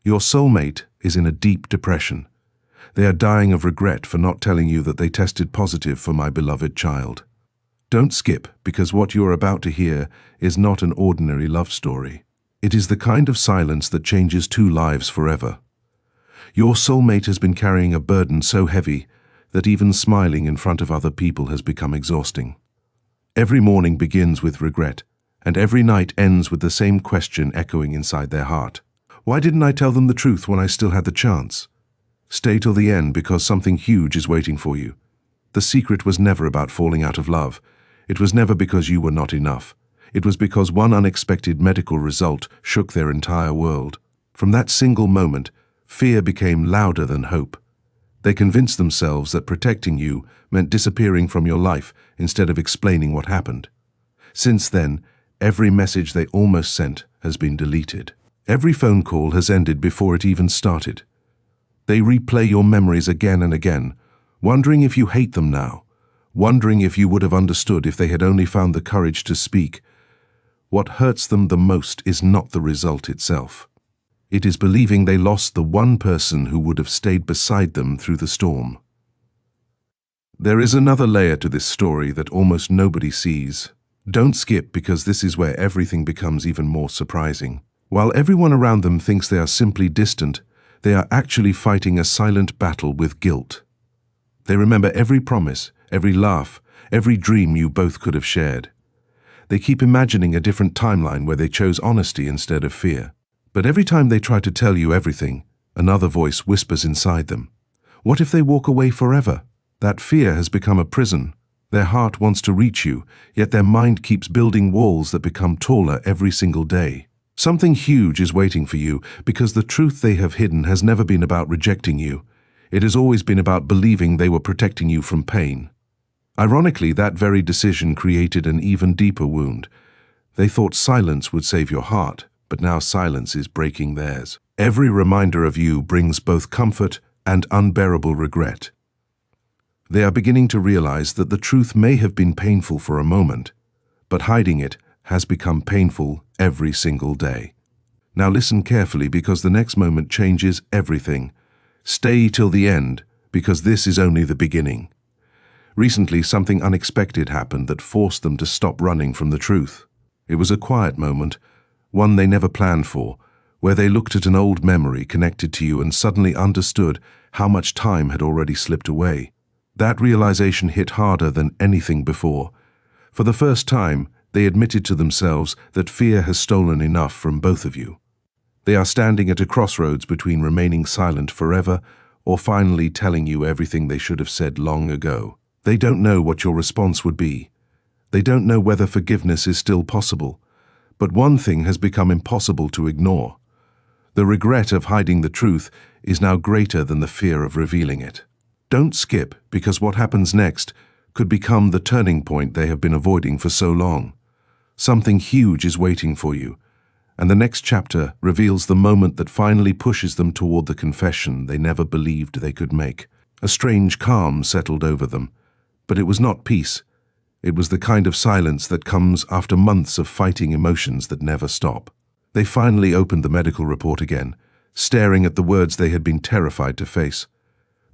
Your soulmate is in a deep depression. They are dying of regret for not telling you that they tested positive for my beloved child. Don't skip, because what you are about to hear is not an ordinary love story. It is the kind of silence that changes two lives forever. Your soulmate has been carrying a burden so heavy that even smiling in front of other people has become exhausting. Every morning begins with regret, and every night ends with the same question echoing inside their heart. Why didn't I tell them the truth when I still had the chance? Stay till the end, because something huge is waiting for you. The secret was never about falling out of love. It was never because you were not enough. It was because one unexpected medical result shook their entire world. From that single moment, fear became louder than hope. They convinced themselves that protecting you meant disappearing from your life instead of explaining what happened. Since then, every message they almost sent has been deleted. Every phone call has ended before it even started. They replay your memories again and again, wondering if you hate them now, wondering if you would have understood if they had only found the courage to speak. What hurts them the most is not the result itself. It is believing they lost the one person who would have stayed beside them through the storm. There is another layer to this story that almost nobody sees. Don't skip, because this is where everything becomes even more surprising. While everyone around them thinks they are simply distant, they are actually fighting a silent battle with guilt. They remember every promise, every laugh, every dream you both could have shared. They keep imagining a different timeline where they chose honesty instead of fear. But every time they try to tell you everything, another voice whispers inside them. What if they walk away forever? That fear has become a prison. Their heart wants to reach you, yet their mind keeps building walls that become taller every single day. Something huge is waiting for you, because the truth they have hidden has never been about rejecting you. It has always been about believing they were protecting you from pain. Ironically, that very decision created an even deeper wound. They thought silence would save your heart, but now silence is breaking theirs. Every reminder of you brings both comfort and unbearable regret. They are beginning to realize that the truth may have been painful for a moment, but hiding it has become painful every single day. Now listen carefully, because the next moment changes everything. Stay till the end, because this is only the beginning. Recently, something unexpected happened that forced them to stop running from the truth. It was a quiet moment, one they never planned for, where they looked at an old memory connected to you and suddenly understood how much time had already slipped away. That realization hit harder than anything before. For the first time, they admitted to themselves that fear has stolen enough from both of you. They are standing at a crossroads between remaining silent forever or finally telling you everything they should have said long ago. They don't know what your response would be. They don't know whether forgiveness is still possible. But one thing has become impossible to ignore. The regret of hiding the truth is now greater than the fear of revealing it. Don't skip, because what happens next could become the turning point they have been avoiding for so long. Something huge is waiting for you, and the next chapter reveals the moment that finally pushes them toward the confession they never believed they could make. A strange calm settled over them, but it was not peace. It was the kind of silence that comes after months of fighting emotions that never stop. They finally opened the medical report again, staring at the words they had been terrified to face.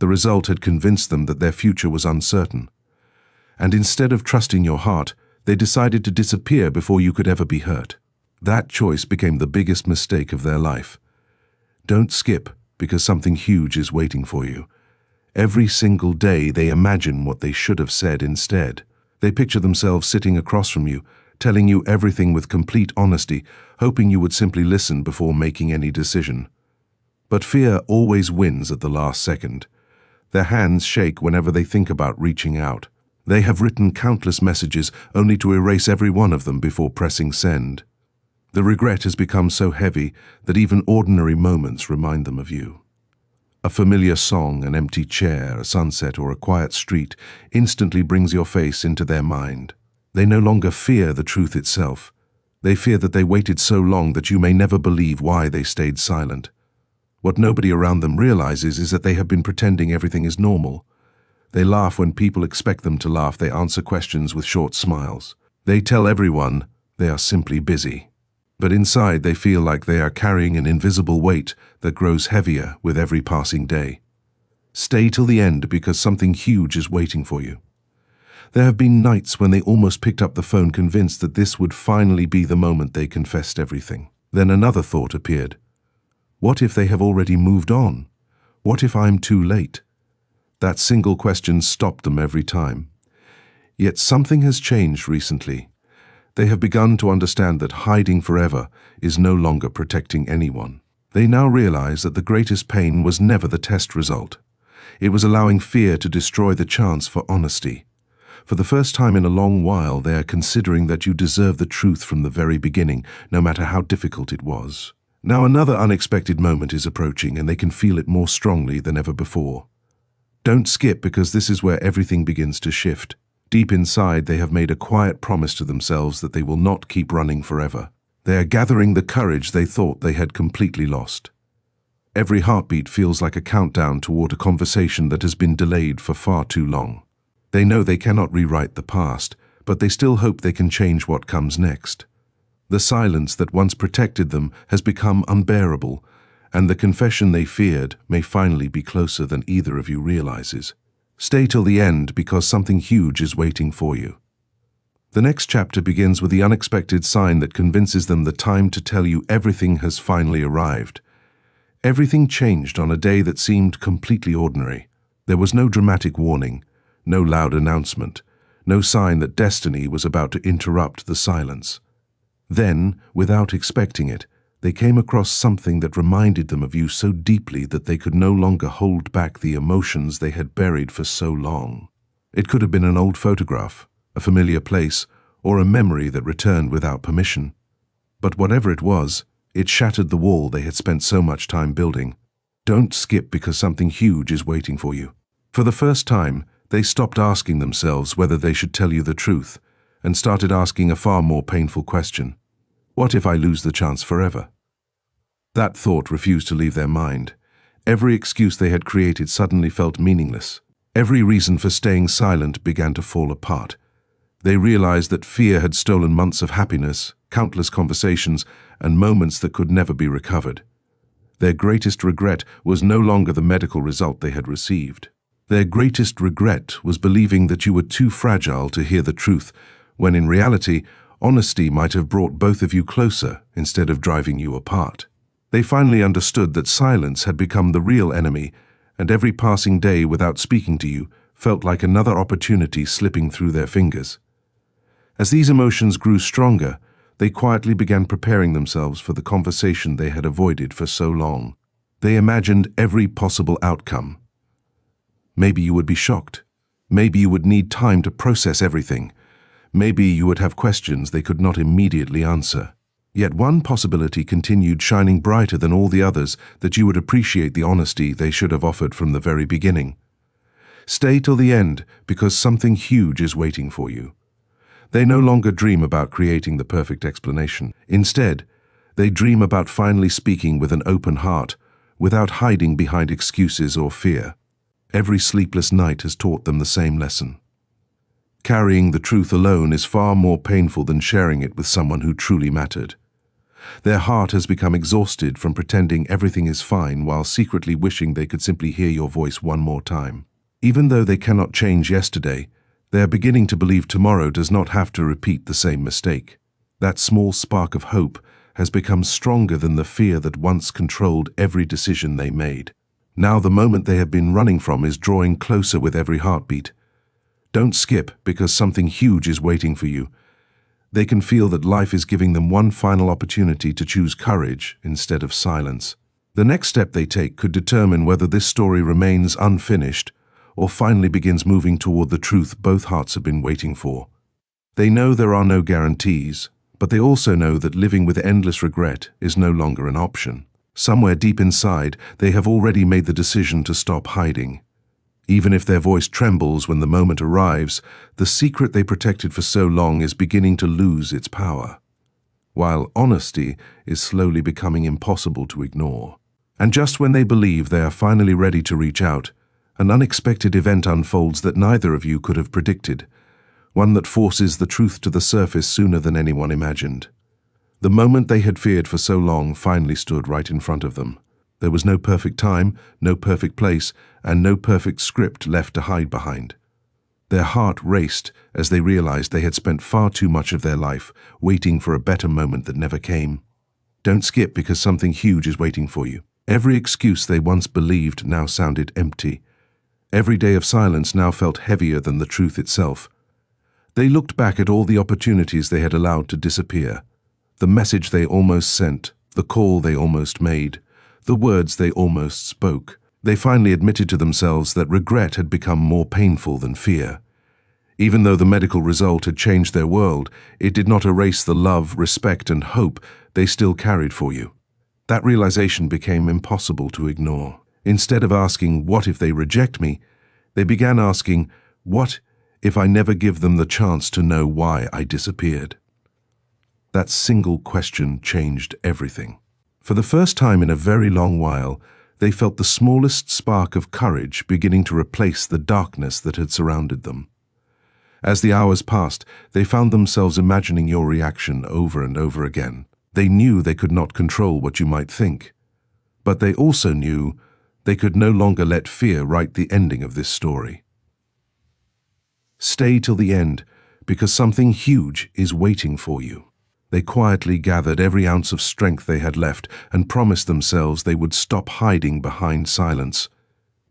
The result had convinced them that their future was uncertain. And instead of trusting your heart, they decided to disappear before you could ever be hurt. That choice became the biggest mistake of their life. Don't skip, because something huge is waiting for you. Every single day they imagine what they should have said instead. They picture themselves sitting across from you, telling you everything with complete honesty, hoping you would simply listen before making any decision. But fear always wins at the last second. Their hands shake whenever they think about reaching out. They have written countless messages only to erase every one of them before pressing send. The regret has become so heavy that even ordinary moments remind them of you. A familiar song, an empty chair, a sunset, or a quiet street instantly brings your face into their mind. They no longer fear the truth itself. They fear that they waited so long that you may never believe why they stayed silent. What nobody around them realizes is that they have been pretending everything is normal. They laugh when people expect them to laugh. They answer questions with short smiles. They tell everyone they are simply busy. but inside they feel like they are carrying an invisible weight that grows heavier with every passing day. Stay till the end because something huge is waiting for you. There have been nights when they almost picked up the phone convinced that this would finally be the moment they confessed everything. Then another thought appeared. What if they have already moved on? What if I'm too late? That single question stopped them every time. Yet something has changed recently. They have begun to understand that hiding forever is no longer protecting anyone. They now realize that the greatest pain was never the test result. It was allowing fear to destroy the chance for honesty. For the first time in a long while, they are considering that you deserve the truth from the very beginning, no matter how difficult it was. Now another unexpected moment is approaching, and they can feel it more strongly than ever before. Don't skip, because this is where everything begins to shift. Deep inside, they have made a quiet promise to themselves that they will not keep running forever. They are gathering the courage they thought they had completely lost. Every heartbeat feels like a countdown toward a conversation that has been delayed for far too long. They know they cannot rewrite the past, but they still hope they can change what comes next. The silence that once protected them has become unbearable, and the confession they feared may finally be closer than either of you realizes. Stay till the end because something huge is waiting for you. The next chapter begins with the unexpected sign that convinces them the time to tell you everything has finally arrived. Everything changed on a day that seemed completely ordinary. There was no dramatic warning, no loud announcement, no sign that destiny was about to interrupt the silence. Then, without expecting it, they came across something that reminded them of you so deeply that they could no longer hold back the emotions they had buried for so long. It could have been an old photograph, a familiar place, or a memory that returned without permission. But whatever it was, it shattered the wall they had spent so much time building. Don't skip because something huge is waiting for you. For the first time, they stopped asking themselves whether they should tell you the truth, and started asking a far more painful question. What if I lose the chance forever? That thought refused to leave their mind. Every excuse they had created suddenly felt meaningless. Every reason for staying silent began to fall apart. They realized that fear had stolen months of happiness, countless conversations, and moments that could never be recovered. Their greatest regret was no longer the medical result they had received. Their greatest regret was believing that you were too fragile to hear the truth, when in reality, honesty might have brought both of you closer instead of driving you apart. They finally understood that silence had become the real enemy, and every passing day without speaking to you felt like another opportunity slipping through their fingers. As these emotions grew stronger, they quietly began preparing themselves for the conversation they had avoided for so long. They imagined every possible outcome. Maybe you would be shocked. Maybe you would need time to process everything. Maybe you would have questions they could not immediately answer. Yet one possibility continued shining brighter than all the others, that you would appreciate the honesty they should have offered from the very beginning. Stay till the end because something huge is waiting for you. They no longer dream about creating the perfect explanation. Instead, they dream about finally speaking with an open heart, without hiding behind excuses or fear. Every sleepless night has taught them the same lesson. Carrying the truth alone is far more painful than sharing it with someone who truly mattered. Their heart has become exhausted from pretending everything is fine while secretly wishing they could simply hear your voice one more time. Even though they cannot change yesterday, they are beginning to believe tomorrow does not have to repeat the same mistake. That small spark of hope has become stronger than the fear that once controlled every decision they made. Now the moment they have been running from is drawing closer with every heartbeat. Don't skip because something huge is waiting for you. They can feel that life is giving them one final opportunity to choose courage instead of silence. The next step they take could determine whether this story remains unfinished or finally begins moving toward the truth both hearts have been waiting for. They know there are no guarantees, but they also know that living with endless regret is no longer an option. Somewhere deep inside, they have already made the decision to stop hiding. Even if their voice trembles when the moment arrives, the secret they protected for so long is beginning to lose its power, while honesty is slowly becoming impossible to ignore. And just when they believe they are finally ready to reach out, an unexpected event unfolds that neither of you could have predicted, one that forces the truth to the surface sooner than anyone imagined. The moment they had feared for so long finally stood right in front of them. There was no perfect time, no perfect place, and no perfect script left to hide behind. Their heart raced as they realized they had spent far too much of their life waiting for a better moment that never came. Don't skip because something huge is waiting for you. Every excuse they once believed now sounded empty. Every day of silence now felt heavier than the truth itself. They looked back at all the opportunities they had allowed to disappear. The message they almost sent, the call they almost made, the words they almost spoke. They finally admitted to themselves that regret had become more painful than fear. Even though the medical result had changed their world, it did not erase the love, respect, and hope they still carried for you. That realization became impossible to ignore. Instead of asking, "What if they reject me?" they began asking, "What if I never give them the chance to know why I disappeared?" That single question changed everything. For the first time in a very long while, they felt the smallest spark of courage beginning to replace the darkness that had surrounded them. As the hours passed, they found themselves imagining your reaction over and over again. They knew they could not control what you might think, but they also knew they could no longer let fear write the ending of this story. Stay till the end, because something huge is waiting for you. They quietly gathered every ounce of strength they had left and promised themselves they would stop hiding behind silence.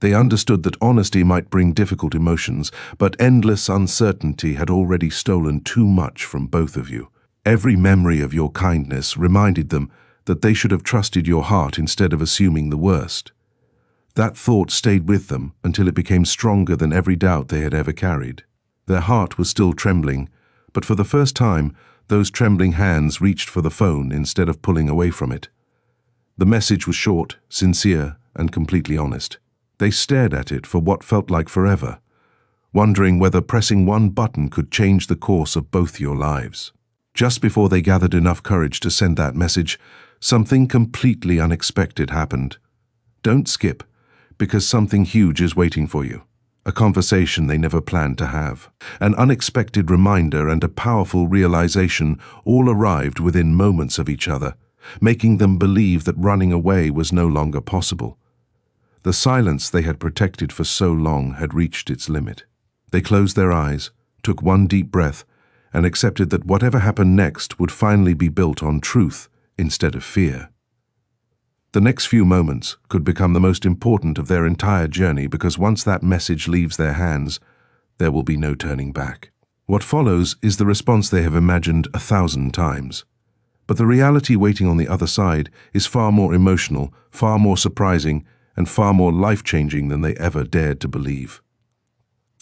They understood that honesty might bring difficult emotions, but endless uncertainty had already stolen too much from both of you. Every memory of your kindness reminded them that they should have trusted your heart instead of assuming the worst. That thought stayed with them until it became stronger than every doubt they had ever carried. Their heart was still trembling, but for the first time, those trembling hands reached for the phone instead of pulling away from it. The message was short, sincere, and completely honest. They stared at it for what felt like forever, wondering whether pressing one button could change the course of both your lives. Just before they gathered enough courage to send that message, something completely unexpected happened. Don't skip, because something huge is waiting for you. A conversation they never planned to have. An unexpected reminder and a powerful realization all arrived within moments of each other, making them believe that running away was no longer possible. The silence they had protected for so long had reached its limit. They closed their eyes, took one deep breath, and accepted that whatever happened next would finally be built on truth instead of fear. The next few moments could become the most important of their entire journey because once that message leaves their hands, there will be no turning back. What follows is the response they have imagined 1,000 times. But the reality waiting on the other side is far more emotional, far more surprising, and far more life-changing than they ever dared to believe.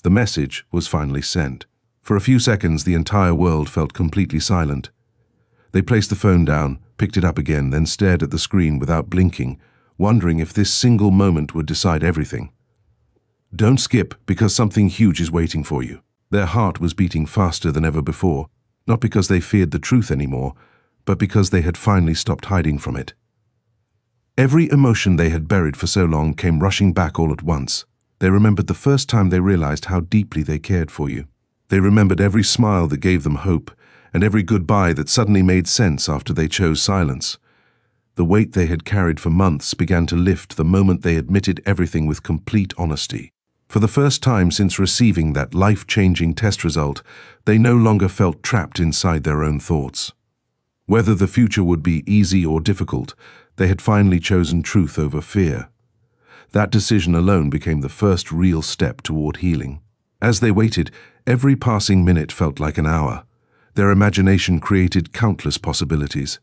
The message was finally sent. For a few seconds, the entire world felt completely silent. They placed the phone down, picked it up again, then stared at the screen without blinking, wondering if this single moment would decide everything. Don't skip, because something huge is waiting for you. Their heart was beating faster than ever before, not because they feared the truth anymore, but because they had finally stopped hiding from it. Every emotion they had buried for so long came rushing back all at once. They remembered the first time they realized how deeply they cared for you. They remembered every smile that gave them hope, and every goodbye that suddenly made sense after they chose silence. The weight they had carried for months began to lift the moment they admitted everything with complete honesty. For the first time since receiving that life-changing test result, they no longer felt trapped inside their own thoughts. Whether the future would be easy or difficult, they had finally chosen truth over fear. That decision alone became the first real step toward healing. As they waited, every passing minute felt like an hour. Their imagination created countless possibilities.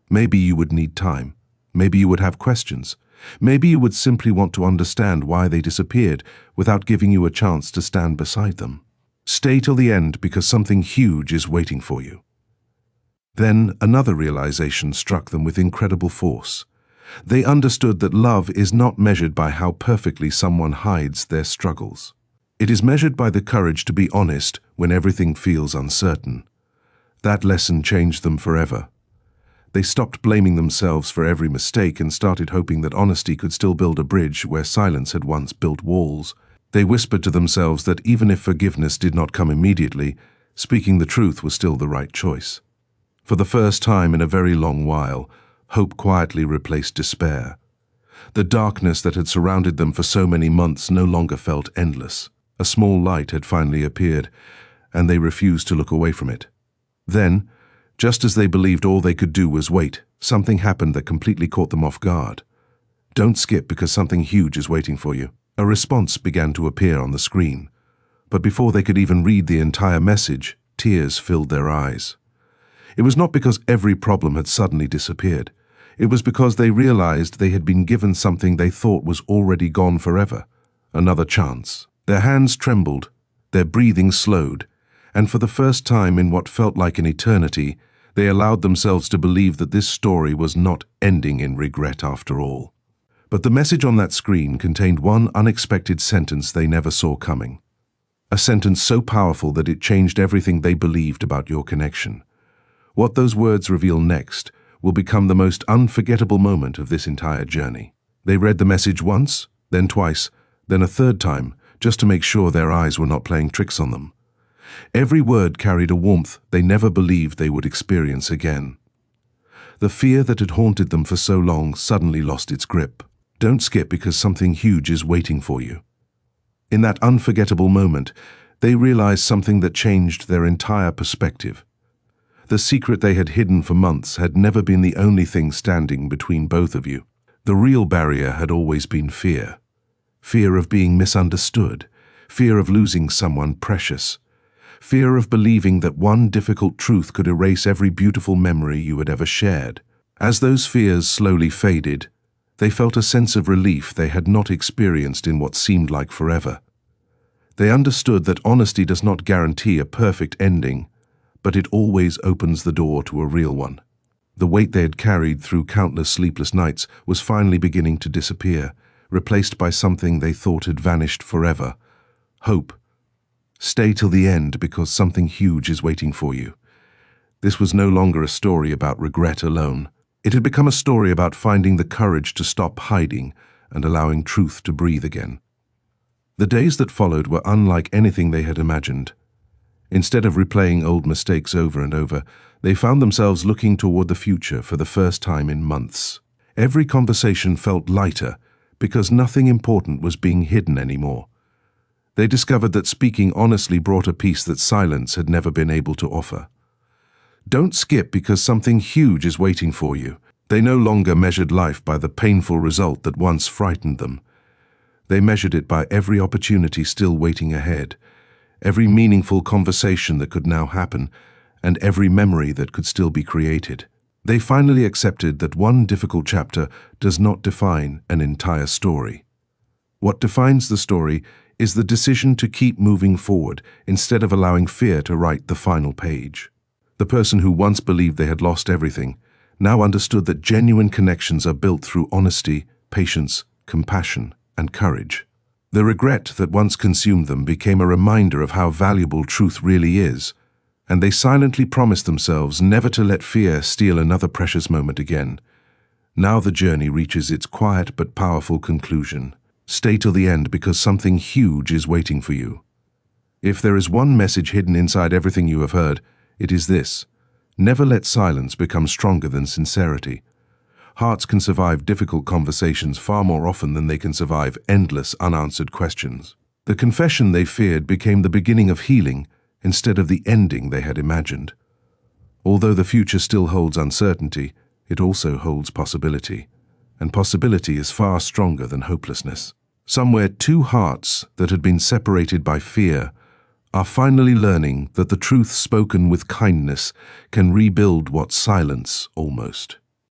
Maybe you would need time. Maybe you would have questions. Maybe you would simply want to understand why they disappeared without giving you a chance to stand beside them. Stay till the end because something huge is waiting for you. Then another realization struck them with incredible force. They understood that love is not measured by how perfectly someone hides their struggles. It is measured by the courage to be honest when everything feels uncertain. That lesson changed them forever. They stopped blaming themselves for every mistake and started hoping that honesty could still build a bridge where silence had once built walls. They whispered to themselves that even if forgiveness did not come immediately, speaking the truth was still the right choice. For the first time in a very long while, hope quietly replaced despair. The darkness that had surrounded them for so many months no longer felt endless. A small light had finally appeared, and they refused to look away from it. Then, just as they believed all they could do was wait, something happened that completely caught them off guard. "Don't skip because something huge is waiting for you." A response began to appear on the screen. But before they could even read the entire message, tears filled their eyes. It was not because every problem had suddenly disappeared. It was because they realized they had been given something they thought was already gone forever. Another chance. Their hands trembled, their breathing slowed, and for the first time in what felt like an eternity, they allowed themselves to believe that this story was not ending in regret after all. But the message on that screen contained one unexpected sentence they never saw coming. A sentence so powerful that it changed everything they believed about your connection. What those words reveal next will become the most unforgettable moment of this entire journey. They read the message once, then twice, then a third time, just to make sure their eyes were not playing tricks on them. Every word carried a warmth they never believed they would experience again. The fear that had haunted them for so long suddenly lost its grip. Don't skip because something huge is waiting for you. In that unforgettable moment, they realized something that changed their entire perspective. The secret they had hidden for months had never been the only thing standing between both of you. The real barrier had always been fear. Fear of being misunderstood, fear of losing someone precious, fear of believing that one difficult truth could erase every beautiful memory you had ever shared. As those fears slowly faded, they felt a sense of relief they had not experienced in what seemed like forever. They understood that honesty does not guarantee a perfect ending, but it always opens the door to a real one. The weight they had carried through countless sleepless nights was finally beginning to disappear, replaced by something they thought had vanished forever: hope. Stay till the end because something huge is waiting for you. This was no longer a story about regret alone. It had become a story about finding the courage to stop hiding and allowing truth to breathe again. The days that followed were unlike anything they had imagined. Instead of replaying old mistakes over and over, they found themselves looking toward the future for the first time in months. Every conversation felt lighter because nothing important was being hidden anymore. They discovered that speaking honestly brought a peace that silence had never been able to offer. Don't skip because something huge is waiting for you. They no longer measured life by the painful result that once frightened them. They measured it by every opportunity still waiting ahead, every meaningful conversation that could now happen, and every memory that could still be created. They finally accepted that one difficult chapter does not define an entire story. What defines the story is the decision to keep moving forward instead of allowing fear to write the final page. The person who once believed they had lost everything now understood that genuine connections are built through honesty, patience, compassion, and courage. The regret that once consumed them became a reminder of how valuable truth really is, and they silently promised themselves never to let fear steal another precious moment again. Now the journey reaches its quiet but powerful conclusion. Stay till the end because something huge is waiting for you. If there is one message hidden inside everything you have heard, it is this: never let silence become stronger than sincerity. Hearts can survive difficult conversations far more often than they can survive endless unanswered questions. The confession they feared became the beginning of healing instead of the ending they had imagined. Although the future still holds uncertainty, it also holds possibility, and possibility is far stronger than hopelessness. Somewhere, two hearts that had been separated by fear are finally learning that the truth spoken with kindness can rebuild what silence almost